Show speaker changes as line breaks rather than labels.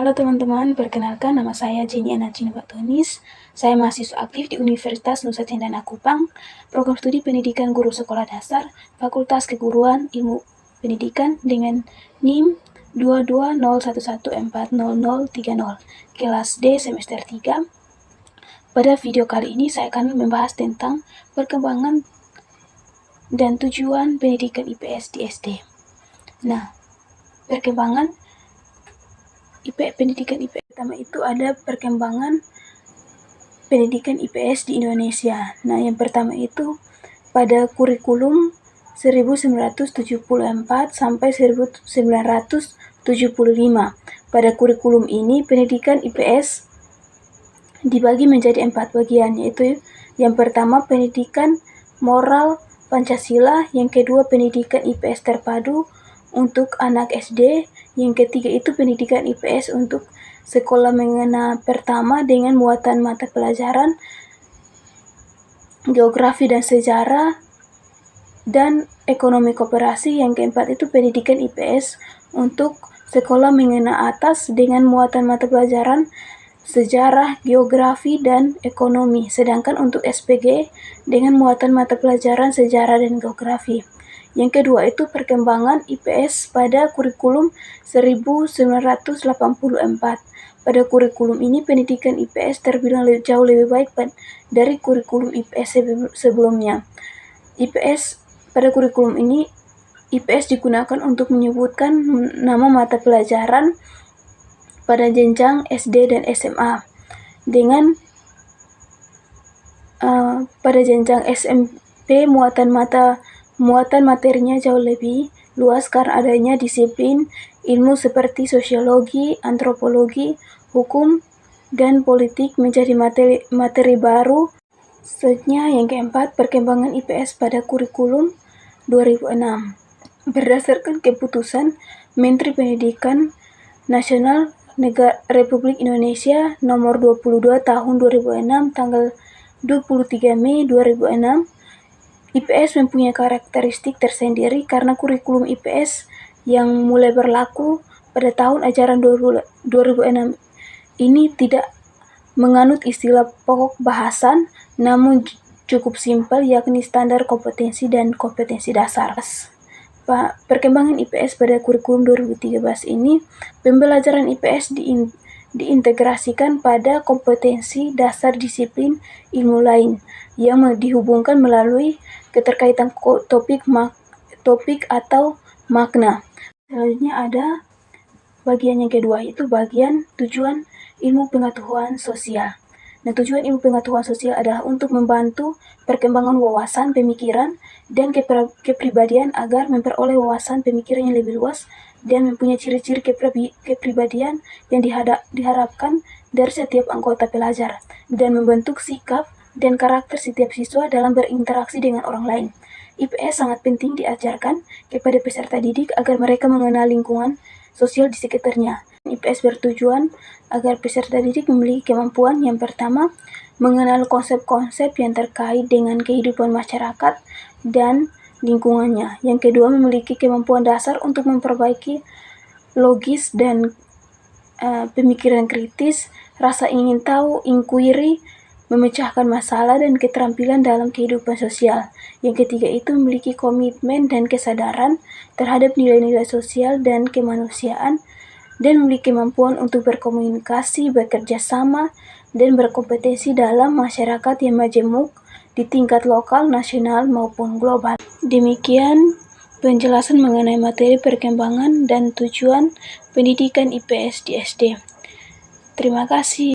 Halo teman-teman, perkenalkan nama saya Jenny Anacina Batonis. Saya mahasiswa aktif di Universitas Nusa Cendana Kupang, program studi pendidikan guru sekolah dasar, Fakultas Keguruan Ilmu Pendidikan dengan NIM 22011400030, kelas D semester 3. Pada video kali ini saya akan membahas tentang perkembangan dan tujuan pendidikan IPS di SD. Nah, perkembangan pendidikan IPS pertama itu ada perkembangan pendidikan IPS di Indonesia. Nah, yang pertama itu pada kurikulum 1974 sampai 1975. Pada kurikulum ini pendidikan IPS dibagi menjadi 4 bagian, yaitu yang pertama pendidikan moral Pancasila, yang kedua pendidikan IPS terpadu untuk anak SD, yang ketiga itu pendidikan IPS untuk sekolah menengah pertama dengan muatan mata pelajaran geografi dan sejarah dan ekonomi koperasi, yang keempat itu pendidikan IPS untuk sekolah menengah atas dengan muatan mata pelajaran sejarah, geografi, dan ekonomi, sedangkan untuk SPG dengan muatan mata pelajaran sejarah dan geografi. Yang kedua itu perkembangan IPS pada kurikulum 1984. Pada kurikulum ini pendidikan IPS terbilang jauh lebih baik dari kurikulum IPS sebelumnya. Pada kurikulum ini IPS digunakan untuk menyebutkan nama mata pelajaran pada jenjang SD dan SMA. Dengan pada jenjang SMP muatan materinya jauh lebih luas karena adanya disiplin ilmu seperti sosiologi, antropologi, hukum, dan politik menjadi materi baru. Selanjutnya yang keempat, perkembangan IPS pada kurikulum 2006. Berdasarkan keputusan Menteri Pendidikan Nasional Republik Indonesia nomor 22 tahun 2006 tanggal 23 Mei 2006, IPS mempunyai karakteristik tersendiri karena kurikulum IPS yang mulai berlaku pada tahun ajaran 2006 ini tidak menganut istilah pokok bahasan, namun cukup simpel, yakni standar kompetensi dan kompetensi dasar. Perkembangan IPS pada kurikulum 2013 ini, pembelajaran IPS diintegrasikan pada kompetensi dasar disiplin ilmu lain yang dihubungkan melalui keterkaitan topik atau makna. Selanjutnya ada bagian yang kedua, yaitu bagian tujuan ilmu pengetahuan sosial. Nah, tujuan ilmu pengetahuan sosial adalah untuk membantu perkembangan wawasan, pemikiran, dan kepribadian agar memperoleh wawasan pemikiran yang lebih luas dan mempunyai ciri-ciri kepribadian yang diharapkan dari setiap anggota pelajar, dan membentuk sikap dan karakter setiap siswa dalam berinteraksi dengan orang lain. IPS sangat penting diajarkan kepada peserta didik agar mereka mengenal lingkungan sosial di sekitarnya. IPS bertujuan agar peserta didik memiliki kemampuan yang pertama, mengenal konsep-konsep yang terkait dengan kehidupan masyarakat dan lingkungannya. Yang kedua, memiliki kemampuan dasar untuk memperbaiki logis dan pemikiran kritis, rasa ingin tahu, inquiry, memecahkan masalah, dan keterampilan dalam kehidupan sosial. Yang ketiga itu memiliki komitmen dan kesadaran terhadap nilai-nilai sosial dan kemanusiaan, dan memiliki kemampuan untuk berkomunikasi, bekerja sama, dan berkompetensi dalam masyarakat yang majemuk di tingkat lokal, nasional, maupun global. Demikian penjelasan mengenai materi perkembangan dan tujuan pendidikan IPS di SD. Terima kasih.